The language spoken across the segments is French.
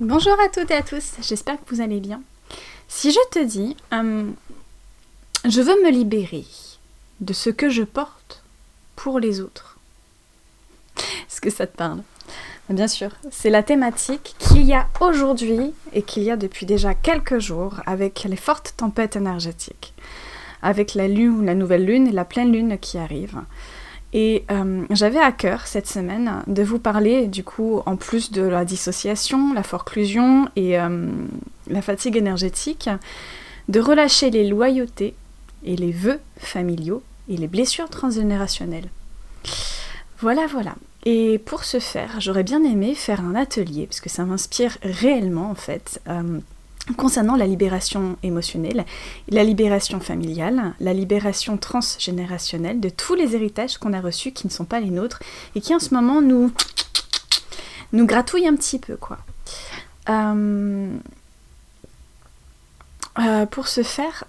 Bonjour à toutes et à tous, j'espère que vous allez bien. Si je te dis, je veux me libérer de ce que je porte pour les autres, est-ce que ça te parle ? Bien sûr, c'est la thématique qu'il y a aujourd'hui et qu'il y a depuis déjà quelques jours avec les fortes tempêtes énergétiques, avec la nouvelle lune et la pleine lune qui arrivent. Et j'avais à cœur cette semaine de vous parler du coup en plus de la dissociation, la forclusion et la fatigue énergétique, de relâcher les loyautés et les vœux familiaux et les blessures transgénérationnelles. Voilà. Et pour ce faire, j'aurais bien aimé faire un atelier, parce que ça m'inspire réellement en fait, concernant la libération émotionnelle, la libération familiale, la libération transgénérationnelle de tous les héritages qu'on a reçus qui ne sont pas les nôtres et qui en ce moment nous gratouillent un petit peu, quoi. Pour ce faire,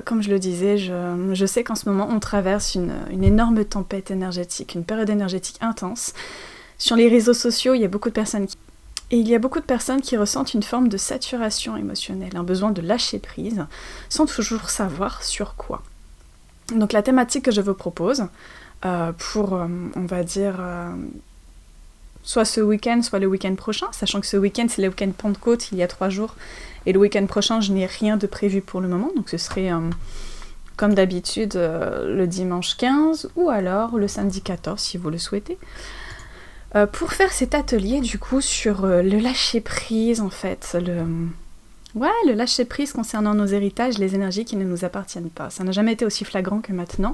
comme je le disais, je sais qu'en ce moment on traverse une énorme tempête énergétique, une période énergétique intense. Sur les réseaux sociaux, il y a beaucoup de personnes qui ressentent une forme de saturation émotionnelle, un besoin de lâcher prise, sans toujours savoir sur quoi. Donc la thématique que je vous propose, pour, on va dire, soit ce week-end, soit le week-end prochain, sachant que ce week-end c'est le week-end Pentecôte, il y a 3 jours, et le week-end prochain je n'ai rien de prévu pour le moment, donc ce serait comme d'habitude le dimanche 15, ou alors le samedi 14 si vous le souhaitez. Pour faire cet atelier du coup sur le lâcher-prise en fait, le lâcher-prise concernant nos héritages, les énergies qui ne nous appartiennent pas. Ça n'a jamais été aussi flagrant que maintenant.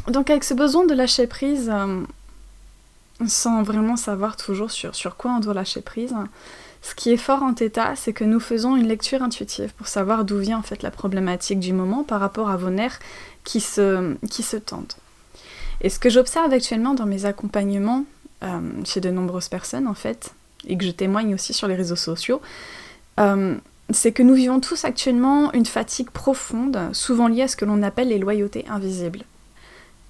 Donc avec ce besoin de lâcher-prise, sans vraiment savoir toujours sur quoi on doit lâcher prise, ce qui est fort en Theta, c'est que nous faisons une lecture intuitive pour savoir d'où vient en fait la problématique du moment par rapport à vos nerfs qui se tendent. Et ce que j'observe actuellement dans mes accompagnements, chez de nombreuses personnes en fait, et que je témoigne aussi sur les réseaux sociaux, c'est que nous vivons tous actuellement une fatigue profonde, souvent liée à ce que l'on appelle les loyautés invisibles.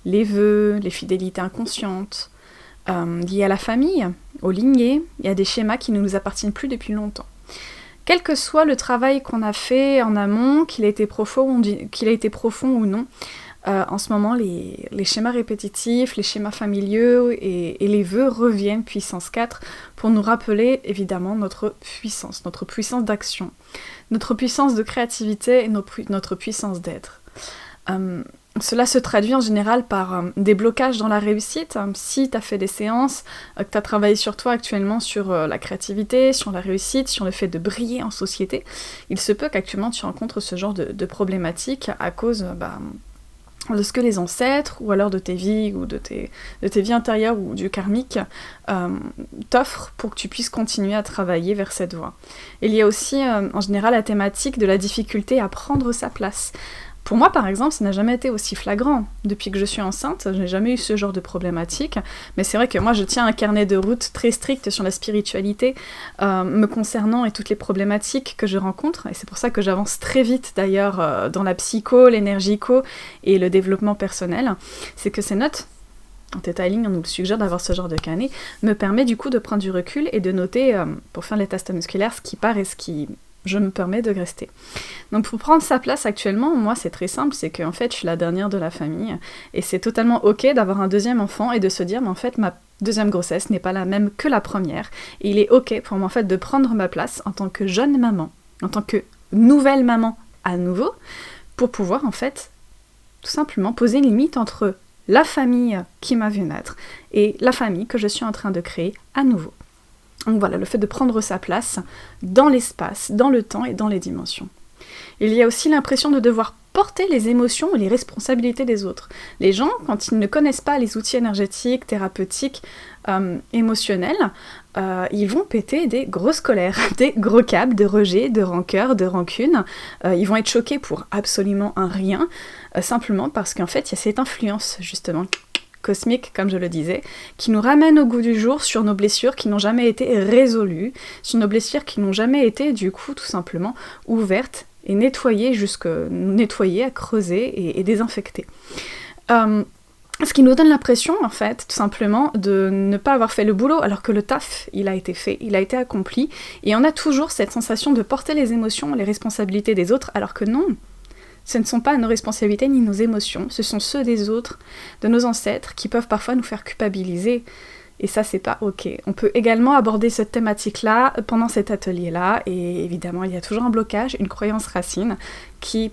Les vœux, les fidélités inconscientes, liées à la famille, aux lignées, et à des schémas qui ne nous appartiennent plus depuis longtemps. Quel que soit le travail qu'on a fait en amont, qu'il a été profond ou non, en ce moment, les schémas répétitifs, les schémas familiaux et les vœux reviennent puissance 4 pour nous rappeler évidemment notre puissance d'action, notre puissance de créativité et notre puissance d'être. Cela se traduit en général par des blocages dans la réussite. Si tu as fait des séances, que tu as travaillé sur toi actuellement, sur la créativité, sur la réussite, sur le fait de briller en société, il se peut qu'actuellement tu rencontres ce genre de problématiques à cause de ce que les ancêtres, ou alors de tes vies, ou de tes vies antérieures, ou du karmique, t'offrent pour que tu puisses continuer à travailler vers cette voie. Il y a aussi, en général, la thématique de la difficulté à prendre sa place. Pour moi, par exemple, ça n'a jamais été aussi flagrant. Depuis que je suis enceinte, je n'ai jamais eu ce genre de problématique, mais c'est vrai que moi, je tiens un carnet de route très strict sur la spiritualité me concernant et toutes les problématiques que je rencontre, et c'est pour ça que j'avance très vite, d'ailleurs, dans la psycho, l'énergico et le développement personnel. C'est que ces notes, en Theta Healing, on nous le suggère d'avoir ce genre de carnet, me permet du coup de prendre du recul et de noter, pour faire les tests musculaires, ce qui part et ce qui je me permets de rester. Donc pour prendre sa place actuellement, moi c'est très simple, c'est qu'en fait je suis la dernière de la famille, et c'est totalement ok d'avoir un deuxième enfant et de se dire mais en fait ma deuxième grossesse n'est pas la même que la première, et il est ok pour moi en fait de prendre ma place en tant que jeune maman, en tant que nouvelle maman à nouveau, pour pouvoir en fait tout simplement poser une limite entre la famille qui m'a vu naître et la famille que je suis en train de créer à nouveau. Donc voilà, le fait de prendre sa place dans l'espace, dans le temps et dans les dimensions. Il y a aussi l'impression de devoir porter les émotions et les responsabilités des autres. Les gens, quand ils ne connaissent pas les outils énergétiques, thérapeutiques, émotionnels, ils vont péter des grosses colères, des gros câbles de rejet, de rancœur, de rancune. Ils vont être choqués pour absolument un rien, simplement parce qu'en fait, il y a cette influence, justement, cosmique, comme je le disais, qui nous ramène au goût du jour sur nos blessures qui n'ont jamais été résolues, sur nos blessures qui n'ont jamais été, du coup, tout simplement, ouvertes et nettoyées, à creuser et désinfecter. Ce qui nous donne l'impression, en fait, tout simplement, de ne pas avoir fait le boulot, alors que le taf, il a été fait, il a été accompli, et on a toujours cette sensation de porter les émotions, les responsabilités des autres, alors que non, ce ne sont pas nos responsabilités ni nos émotions, ce sont ceux des autres, de nos ancêtres, qui peuvent parfois nous faire culpabiliser. Et ça, c'est pas ok. On peut également aborder cette thématique-là pendant cet atelier-là, et évidemment, il y a toujours un blocage, une croyance racine, qui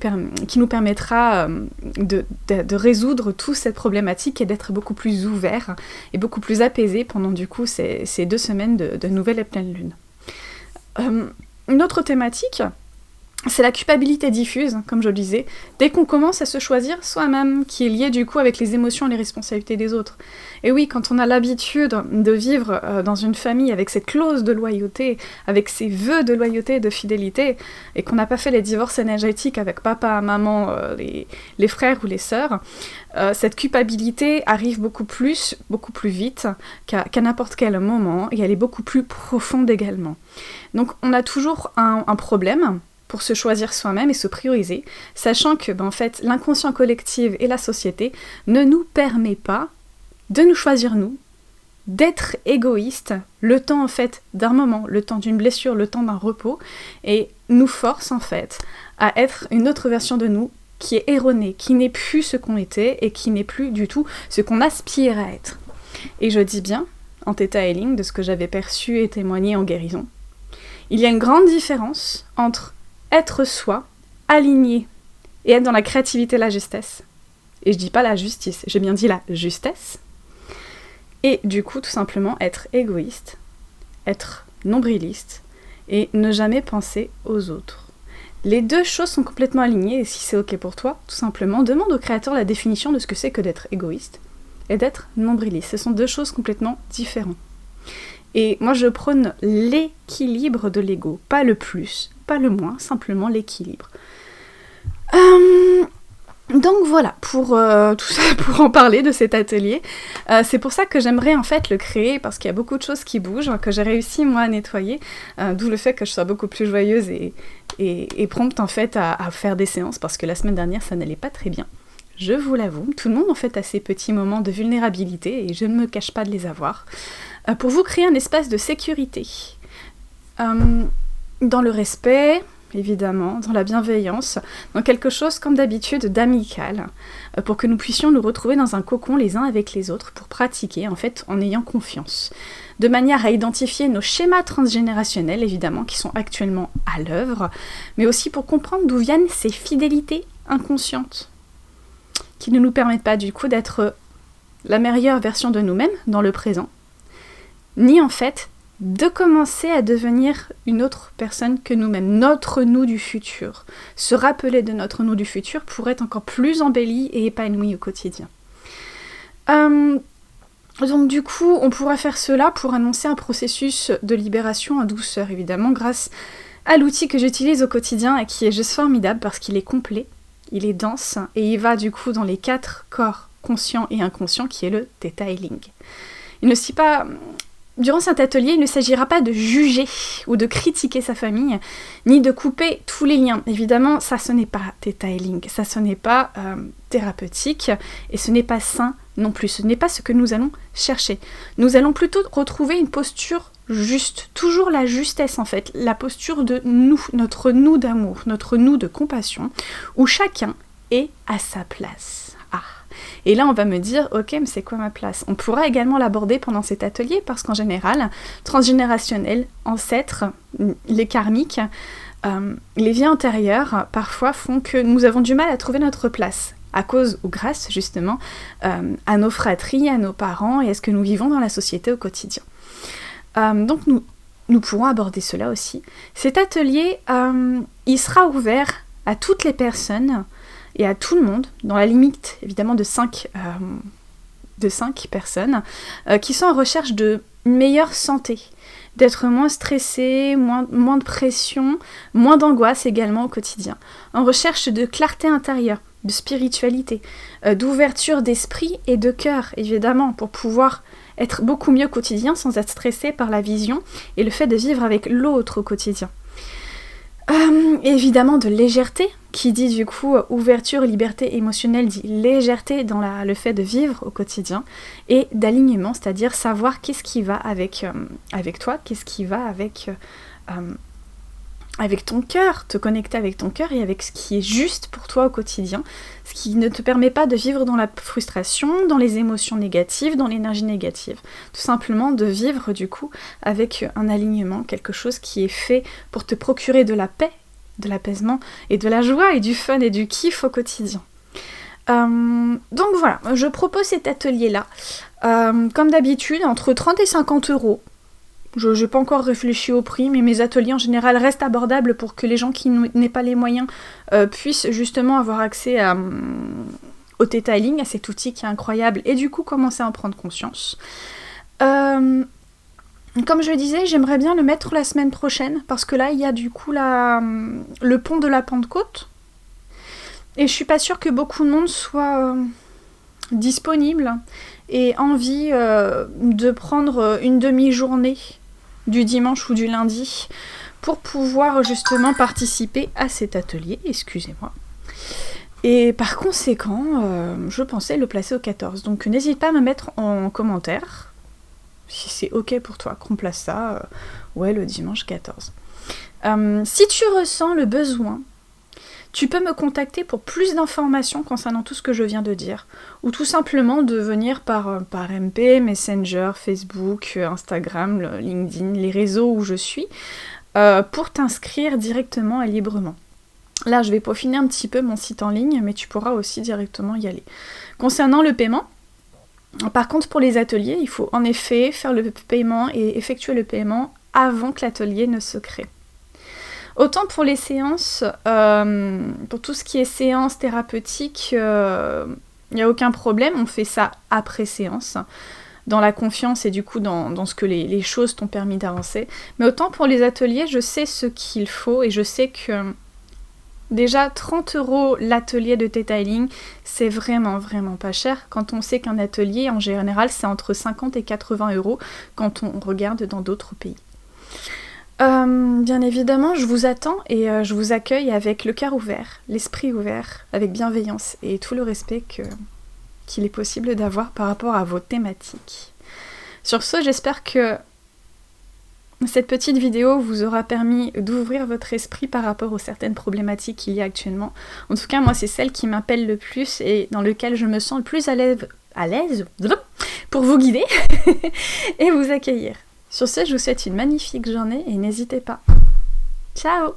nous permettra de résoudre toute cette problématique et d'être beaucoup plus ouvert et beaucoup plus apaisé pendant du coup ces 2 semaines de nouvelle et pleine lune. Une autre thématique, c'est la culpabilité diffuse, comme je le disais, dès qu'on commence à se choisir soi-même, qui est liée du coup avec les émotions et les responsabilités des autres. Et oui, quand on a l'habitude de vivre dans une famille avec cette clause de loyauté, avec ces vœux de loyauté et de fidélité, et qu'on n'a pas fait les divorces énergétiques avec papa, maman, les frères ou les sœurs, cette culpabilité arrive beaucoup plus vite qu'à n'importe quel moment, et elle est beaucoup plus profonde également. Donc on a toujours un problème pour se choisir soi-même et se prioriser, sachant que en fait, l'inconscient collectif et la société ne nous permet pas de nous choisir nous, d'être égoïste le temps en fait d'un moment, le temps d'une blessure, le temps d'un repos, et nous force en fait à être une autre version de nous qui est erronée, qui n'est plus ce qu'on était et qui n'est plus du tout ce qu'on aspire à être. Et je dis bien, en Theta Healing, de ce que j'avais perçu et témoigné en guérison, il y a une grande différence entre être soi, aligné, et être dans la créativité et la justesse. Et je dis pas la justice, j'ai bien dit la justesse. Et du coup, tout simplement, être égoïste, être nombriliste, et ne jamais penser aux autres. Les 2 choses sont complètement alignées, et si c'est ok pour toi, tout simplement, demande au créateur la définition de ce que c'est que d'être égoïste et d'être nombriliste. Ce sont 2 choses complètement différentes. Et moi, je prône l'équilibre de l'ego, pas le plus, pas le moins, simplement l'équilibre. Donc voilà, pour tout ça, pour en parler de cet atelier. C'est pour ça que j'aimerais en fait le créer, parce qu'il y a beaucoup de choses qui bougent, que j'ai réussi moi à nettoyer, d'où le fait que je sois beaucoup plus joyeuse et prompte en fait à faire des séances, parce que la semaine dernière ça n'allait pas très bien. Je vous l'avoue, tout le monde en fait a ses petits moments de vulnérabilité, et je ne me cache pas de les avoir. Pour vous créer un espace de sécurité, dans le respect, évidemment, dans la bienveillance, dans quelque chose comme d'habitude d'amical, pour que nous puissions nous retrouver dans un cocon les uns avec les autres, pour pratiquer en fait en ayant confiance, de manière à identifier nos schémas transgénérationnels évidemment qui sont actuellement à l'œuvre, mais aussi pour comprendre d'où viennent ces fidélités inconscientes, qui ne nous permettent pas du coup d'être la meilleure version de nous-mêmes dans le présent, ni en fait de commencer à devenir une autre personne que nous-mêmes, notre nous du futur. Se rappeler de notre nous du futur pour être encore plus embelli et épanoui au quotidien. Donc du coup, on pourra faire cela pour annoncer un processus de libération en douceur, évidemment, grâce à l'outil que j'utilise au quotidien et qui est juste formidable parce qu'il est complet, il est dense et il va du coup dans les 4 corps conscients et inconscients qui est le Theta Healing. Durant cet atelier, il ne s'agira pas de juger ou de critiquer sa famille, ni de couper tous les liens. Évidemment, ça ce n'est pas Theta Healing, ça ce n'est pas thérapeutique, et ce n'est pas sain non plus. Ce n'est pas ce que nous allons chercher. Nous allons plutôt retrouver une posture juste, toujours la justesse en fait, la posture de nous, notre nous d'amour, notre nous de compassion, où chacun est à sa place. Et là, on va me dire, ok, mais c'est quoi ma place ? On pourra également l'aborder pendant cet atelier parce qu'en général, transgénérationnel, ancêtres, les karmiques, les vies antérieures, parfois font que nous avons du mal à trouver notre place à cause ou grâce, justement, à nos fratries, à nos parents et à ce que nous vivons dans la société au quotidien. Donc, nous pourrons aborder cela aussi. Cet atelier, il sera ouvert à toutes les personnes et à tout le monde, dans la limite évidemment de 5 personnes, qui sont en recherche de meilleure santé, d'être moins stressés, moins de pression, moins d'angoisse également au quotidien, en recherche de clarté intérieure, de spiritualité, d'ouverture d'esprit et de cœur évidemment, pour pouvoir être beaucoup mieux au quotidien sans être stressé par la vision et le fait de vivre avec l'autre au quotidien. Évidemment de légèreté, qui dit du coup ouverture, liberté émotionnelle, dit légèreté dans le fait de vivre au quotidien, et d'alignement, c'est-à-dire savoir qu'est-ce qui va avec toi, qu'est-ce qui va avec ton cœur, te connecter avec ton cœur et avec ce qui est juste pour toi au quotidien, ce qui ne te permet pas de vivre dans la frustration, dans les émotions négatives, dans l'énergie négative. Tout simplement de vivre du coup avec un alignement, quelque chose qui est fait pour te procurer de la paix, de l'apaisement et de la joie et du fun et du kiff au quotidien. Donc voilà, je propose cet atelier-là, comme d'habitude, entre 30 et 50 euros. Je n'ai pas encore réfléchi au prix, mais mes ateliers en général restent abordables pour que les gens qui n'aient pas les moyens puissent justement avoir accès au Theta-Healing, à cet outil qui est incroyable, et du coup commencer à en prendre conscience. Comme je le disais, j'aimerais bien le mettre la semaine prochaine, parce que là, il y a du coup le pont de la Pentecôte, et je suis pas sûre que beaucoup de monde soit disponible et envie de prendre une demi-journée du dimanche ou du lundi pour pouvoir justement participer à cet atelier, excusez-moi. Et par conséquent, je pensais le placer au 14. Donc n'hésite pas à me mettre en commentaire si c'est ok pour toi qu'on place ça, le dimanche 14. Si tu ressens le besoin, tu peux me contacter pour plus d'informations concernant tout ce que je viens de dire, ou tout simplement de venir par MP, Messenger, Facebook, Instagram, LinkedIn, les réseaux où je suis, pour t'inscrire directement et librement. Là, je vais peaufiner un petit peu mon site en ligne, mais tu pourras aussi directement y aller. Concernant le paiement, par contre pour les ateliers, il faut en effet faire le paiement et effectuer le paiement avant que l'atelier ne se crée. Autant pour les séances, pour tout ce qui est séance thérapeutique, il n'y a aucun problème, on fait ça après séance, dans la confiance et du coup dans ce que les choses t'ont permis d'avancer. Mais autant pour les ateliers, je sais ce qu'il faut et je sais que déjà 30 € l'atelier de Theta Healing, c'est vraiment vraiment pas cher quand on sait qu'un atelier en général c'est entre 50 et 80 € quand on regarde dans d'autres pays. Bien évidemment, je vous attends et je vous accueille avec le cœur ouvert, l'esprit ouvert, avec bienveillance et tout le respect qu'il est possible d'avoir par rapport à vos thématiques. Sur ce, j'espère que cette petite vidéo vous aura permis d'ouvrir votre esprit par rapport aux certaines problématiques qu'il y a actuellement. En tout cas, moi, c'est celle qui m'appelle le plus et dans lequel je me sens le plus à l'aise pour vous guider et vous accueillir. Sur ce, je vous souhaite une magnifique journée et n'hésitez pas. Ciao!